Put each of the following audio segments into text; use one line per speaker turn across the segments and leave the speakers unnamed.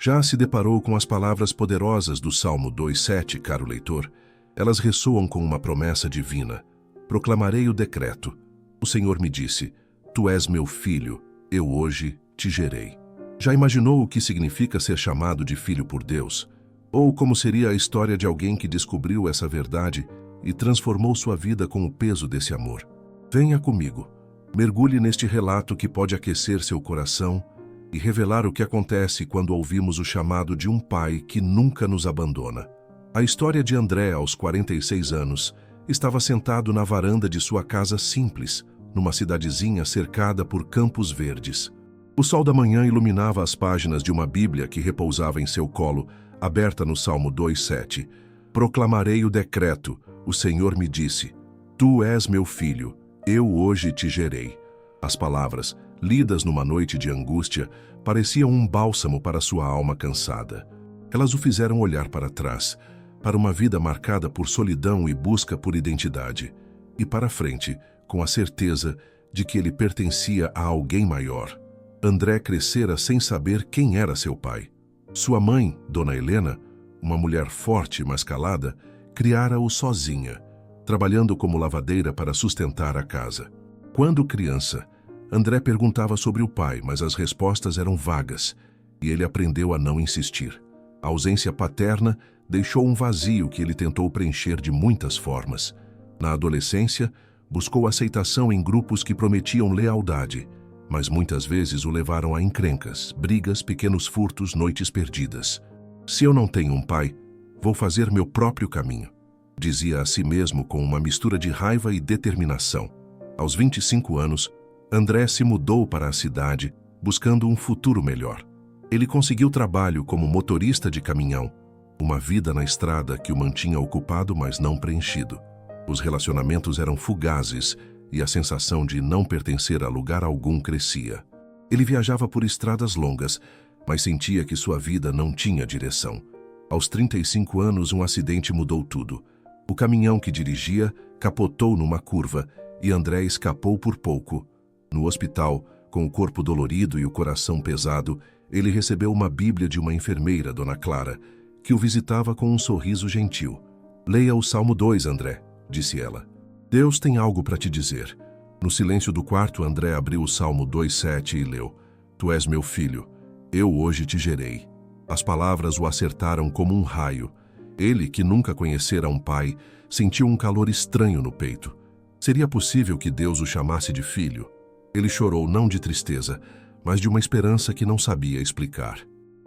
Já se deparou com as palavras poderosas do Salmo 2:7, caro leitor? Elas ressoam com uma promessa divina. Proclamarei o decreto. O Senhor me disse: Tu és meu filho, eu hoje te gerei. Já imaginou o que significa ser chamado de filho por Deus? Ou como seria a história de alguém que descobriu essa verdade e transformou sua vida com o peso desse amor? Venha comigo. Mergulhe neste relato que pode aquecer seu coração e revelar o que acontece quando ouvimos o chamado de um pai que nunca nos abandona. A história de André, aos 46 anos, estava sentado na varanda de sua casa simples, numa cidadezinha cercada por campos verdes. O sol da manhã iluminava as páginas de uma Bíblia que repousava em seu colo, aberta no Salmo 2:7. Proclamarei o decreto, o Senhor me disse: Tu és meu filho, eu hoje te gerei. As palavras, lidas numa noite de angústia, pareciam um bálsamo para sua alma cansada. Elas o fizeram olhar para trás, para uma vida marcada por solidão e busca por identidade, e para frente, com a certeza de que ele pertencia a alguém maior. André crescera sem saber quem era seu pai. Sua mãe, Dona Helena, uma mulher forte mas calada, criara-o sozinha, trabalhando como lavadeira para sustentar a casa. Quando criança, André perguntava sobre o pai, mas as respostas eram vagas, e ele aprendeu a não insistir. A ausência paterna deixou um vazio que ele tentou preencher de muitas formas. Na adolescência, buscou aceitação em grupos que prometiam lealdade, mas muitas vezes o levaram a encrencas, brigas, pequenos furtos, noites perdidas. Se eu não tenho um pai, vou fazer meu próprio caminho, dizia a si mesmo com uma mistura de raiva e determinação. Aos 25 anos, André se mudou para a cidade, buscando um futuro melhor. Ele conseguiu trabalho como motorista de caminhão, uma vida na estrada que o mantinha ocupado, mas não preenchido. Os relacionamentos eram fugazes e a sensação de não pertencer a lugar algum crescia. Ele viajava por estradas longas, mas sentia que sua vida não tinha direção. Aos 35 anos, um acidente mudou tudo. O caminhão que dirigia capotou numa curva e André escapou por pouco. No hospital, com o corpo dolorido e o coração pesado, ele recebeu uma Bíblia de uma enfermeira, Dona Clara, que o visitava com um sorriso gentil. Leia o Salmo 2, André, disse ela. Deus tem algo para te dizer. No silêncio do quarto, André abriu o Salmo 2:7 e leu: Tu és meu filho, eu hoje te gerei. As palavras o acertaram como um raio. Ele, que nunca conhecera um pai, sentiu um calor estranho no peito. Seria possível que Deus o chamasse de filho? Ele chorou não de tristeza, mas de uma esperança que não sabia explicar.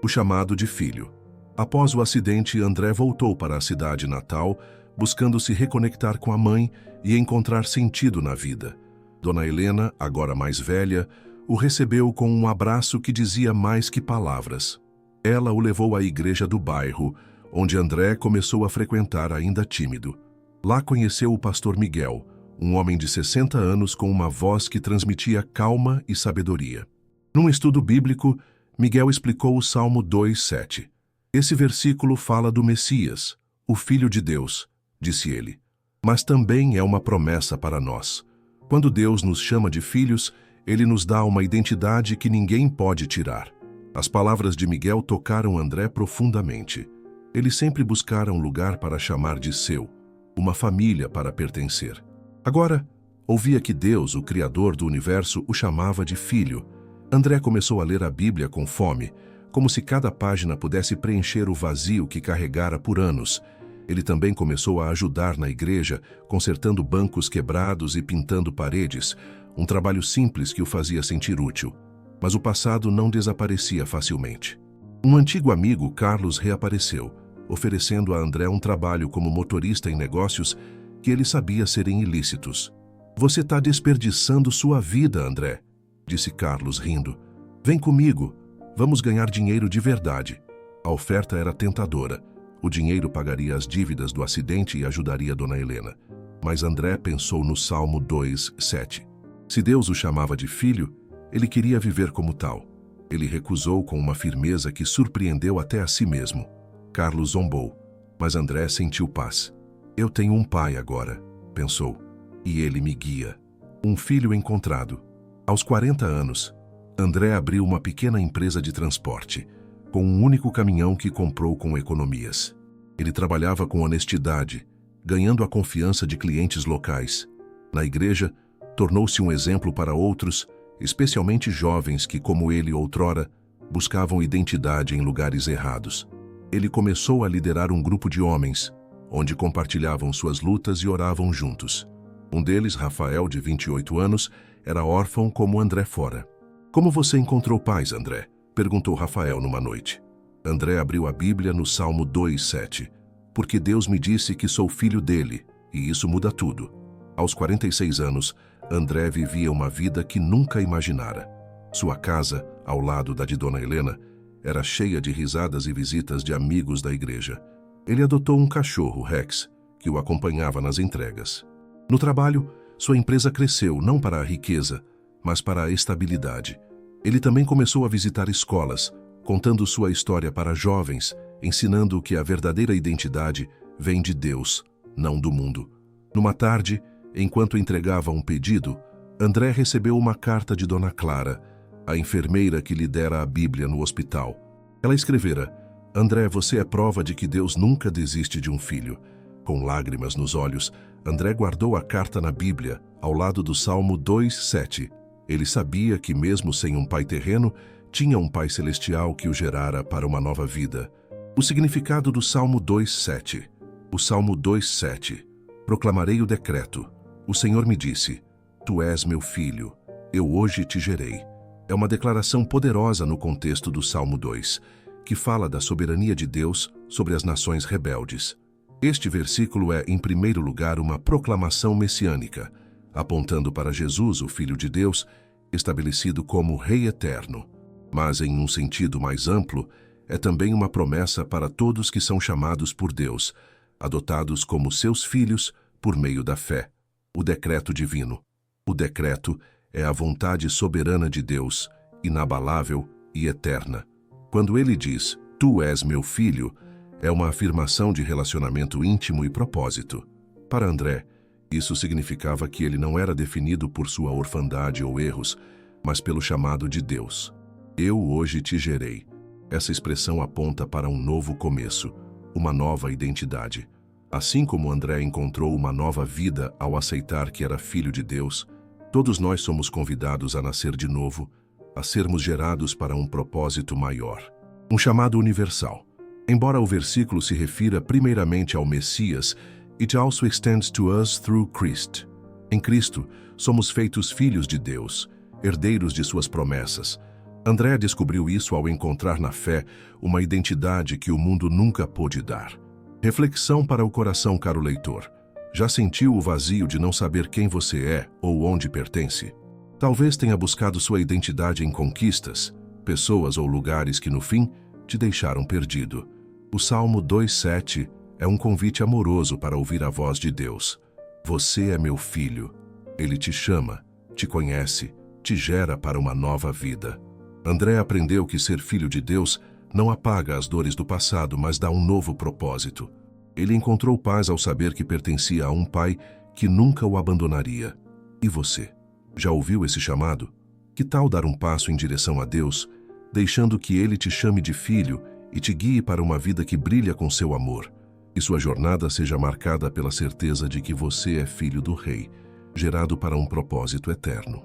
O chamado de filho. Após o acidente, André voltou para a cidade natal, buscando se reconectar com a mãe e encontrar sentido na vida. Dona Helena, agora mais velha, o recebeu com um abraço que dizia mais que palavras. Ela o levou à igreja do bairro, onde André começou a frequentar ainda tímido. Lá conheceu o pastor Miguel, um homem de 60 anos com uma voz que transmitia calma e sabedoria. Num estudo bíblico, Miguel explicou o Salmo 2:7. Esse versículo fala do Messias, o Filho de Deus, disse ele. Mas também é uma promessa para nós. Quando Deus nos chama de filhos, Ele nos dá uma identidade que ninguém pode tirar. As palavras de Miguel tocaram André profundamente. Ele sempre buscara um lugar para chamar de seu, uma família para pertencer. Agora, ouvia que Deus, o Criador do universo, o chamava de filho. André começou a ler a Bíblia com fome, como se cada página pudesse preencher o vazio que carregara por anos. Ele também começou a ajudar na igreja, consertando bancos quebrados e pintando paredes, um trabalho simples que o fazia sentir útil. Mas o passado não desaparecia facilmente. Um antigo amigo, Carlos, reapareceu, oferecendo a André um trabalho como motorista em negócios que ele sabia serem ilícitos. Você está desperdiçando sua vida, André, disse Carlos, rindo. Vem comigo, vamos ganhar dinheiro de verdade. A oferta era tentadora. O dinheiro pagaria as dívidas do acidente e ajudaria Dona Helena. Mas André pensou no Salmo 2:7. Se Deus o chamava de filho, ele queria viver como tal. Ele recusou com uma firmeza que surpreendeu até a si mesmo. Carlos zombou, mas André sentiu paz. Eu tenho um pai agora, pensou, e ele me guia. Um filho encontrado. Aos 40 anos, André abriu uma pequena empresa de transporte. com um único caminhão que comprou com economias. Ele trabalhava com honestidade, ganhando a confiança de clientes locais. Na igreja, tornou-se um exemplo para outros, especialmente jovens que, como ele outrora, buscavam identidade em lugares errados. Ele começou a liderar um grupo de homens, onde compartilhavam suas lutas e oravam juntos. Um deles, Rafael, de 28 anos, era órfão como André fora. "Como você encontrou paz, André?" perguntou Rafael numa noite. André abriu a Bíblia no Salmo 2:7. "Porque Deus me disse que sou filho dele, e isso muda tudo." Aos 46 anos, André vivia uma vida que nunca imaginara. Sua casa, ao lado da de Dona Helena, era cheia de risadas e visitas de amigos da igreja. Ele adotou um cachorro, Rex, que o acompanhava nas entregas. No trabalho, sua empresa cresceu não para a riqueza, mas para a estabilidade. Ele também começou a visitar escolas, contando sua história para jovens, ensinando que a verdadeira identidade vem de Deus, não do mundo. Numa tarde, enquanto entregava um pedido, André recebeu uma carta de Dona Clara, a enfermeira que lhe dera a Bíblia no hospital. Ela escrevera: "André, você é prova de que Deus nunca desiste de um filho." Com lágrimas nos olhos, André guardou a carta na Bíblia, ao lado do Salmo 2:7. Ele sabia que, mesmo sem um pai terreno, tinha um pai celestial que o gerara para uma nova vida. O significado do Salmo 2:7. O Salmo 2:7. "Proclamarei o decreto. O Senhor me disse: Tu és meu filho, eu hoje te gerei." É uma declaração poderosa no contexto do Salmo 2, que fala da soberania de Deus sobre as nações rebeldes. Este versículo é, em primeiro lugar, uma proclamação messiânica, apontando para Jesus, o Filho de Deus, estabelecido como Rei Eterno. Mas, em um sentido mais amplo, é também uma promessa para todos que são chamados por Deus, adotados como seus filhos por meio da fé. O decreto divino. O decreto é a vontade soberana de Deus, inabalável e eterna. Quando ele diz, "Tu és meu filho", é uma afirmação de relacionamento íntimo e propósito. Para André, isso significava que ele não era definido por sua orfandade ou erros, mas pelo chamado de Deus. "Eu hoje te gerei." Essa expressão aponta para um novo começo, uma nova identidade. Assim como André encontrou uma nova vida ao aceitar que era filho de Deus, todos nós somos convidados a nascer de novo, a sermos gerados para um propósito maior. Um chamado universal. Embora o versículo se refira primeiramente ao Messias, it also extends to us through Christ. Em Cristo, somos feitos filhos de Deus, herdeiros de suas promessas. André descobriu isso ao encontrar na fé uma identidade que o mundo nunca pôde dar. Reflexão para o coração, caro leitor. Já sentiu o vazio de não saber quem você é ou onde pertence? Talvez tenha buscado sua identidade em conquistas, pessoas ou lugares que, no fim, te deixaram perdido. O Salmo 2:7 é um convite amoroso para ouvir a voz de Deus. Você é meu filho. Ele te chama, te conhece, te gera para uma nova vida. André aprendeu que ser filho de Deus não apaga as dores do passado, mas dá um novo propósito. Ele encontrou paz ao saber que pertencia a um pai que nunca o abandonaria. E você? Já ouviu esse chamado? Que tal dar um passo em direção a Deus, deixando que Ele te chame de filho e te guie para uma vida que brilha com seu amor? E sua jornada seja marcada pela certeza de que você é filho do Rei, gerado para um propósito eterno.